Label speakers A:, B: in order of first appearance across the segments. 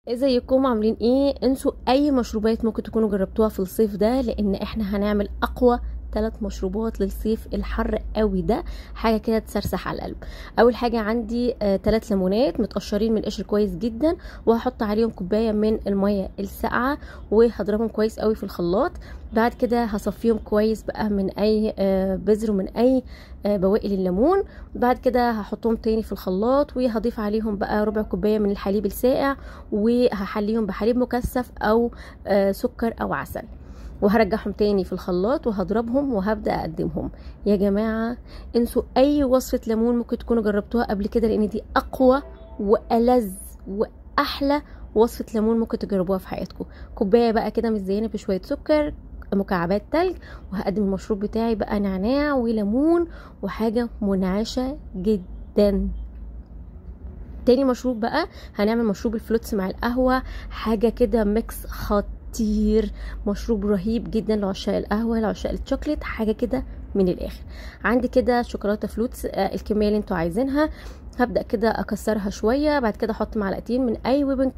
A: ازيكم عاملين ايه؟ انسوا اي مشروبات ممكن تكونوا جربتوها في الصيف ده، لان احنا هنعمل اقوى 3 مشروبات للصيف الحر قوي ده. حاجه كده تسرسح على القلب. اول حاجه عندي 3 ليمونات متقشرين من القشر كويس جدا، وهحط عليهم كوبايه من الميه الساقعه وهضربهم كويس قوي في الخلاط. بعد كده هصفيهم كويس بقى من اي بذر ومن اي بواقي الليمون. بعد كده هحطهم تاني في الخلاط وهضيف عليهم بقى ربع كوبايه من الحليب الساقع، وهحليهم بحليب مكثف او سكر او عسل، وهرجعهم تاني في الخلاط وهضربهم وهبدأ اقدمهم. يا جماعة انسوا اي وصفة ليمون ممكن تكونوا جربتوها قبل كده، لان دي اقوى والذ واحلى وصفة ليمون ممكن تجربوها في حياتكم. كوباية بقى كده مزينة بشوية سكر، مكعبات تلج، وهقدم المشروب بتاعي بقى نعناع وليمون وحاجة منعشة جدا. تاني مشروب بقى هنعمل مشروب الفلوتس مع القهوة، حاجة كده ميكس خطير، مشروب رهيب جدا لعشاق القهوة لعشاق الشوكليت، حاجة كده من الاخر. عندي كده شوكولاتة فلوتس الكمية اللي انتوا عايزينها. هبدأ كده اكسرها شوية، بعد كده احط معلقتين من اي ويبن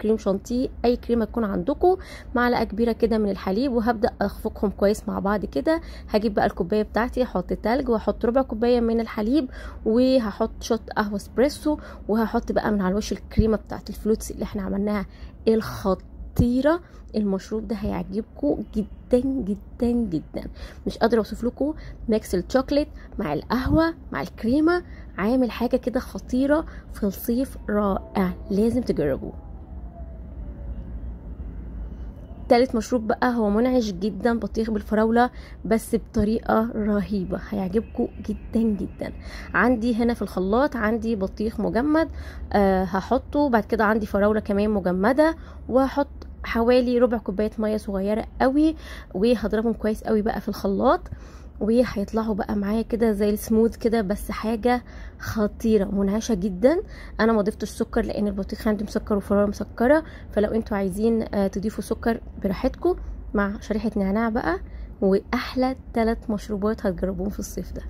A: كريم شانتيه، اي كريمة تكون عندكم، معلقة كبيرة كده من الحليب، وهبدأ اخفقهم كويس مع بعض كده. هجيب بقى الكوباية بتاعتي، احط تلج واحط ربع كوباية من الحليب، وهحط شوت قهوة اسبريسو، وهحط بقى من على الوش الكريمة بتاعت الفلوتس اللي احنا عملناها الخطيرة. المشروب ده هيعجبكم جدا جدا جدا، مش قادره اوصف لكم. ميكس الشوكليت مع القهوه مع الكريمه عامل حاجه كده خطيره في الصيف، رائع، لازم تجربوه. تالت مشروب بقى هو منعش جدا، بطيخ بالفراولة، بس بطريقة رهيبة، هيعجبكم جدا جدا. عندي هنا في الخلاط عندي بطيخ مجمد هحطه، بعد كده عندي فراولة كمان مجمدة، وهحط حوالي ربع كوباية مية صغيرة قوي، وهضربهم كويس قوي بقى في الخلاط، وهيطلعوا بقى معايا كده زي السموذ كده، بس حاجة خطيرة منعشة جدا. انا ما ضفتش سكر لان البطيخ عندي مسكر وفراولة مسكرة، فلو انتوا عايزين تضيفوا سكر براحتكم، مع شريحة نعناع بقى. واحلى 3 مشروبات هتجربوهم في الصيف ده.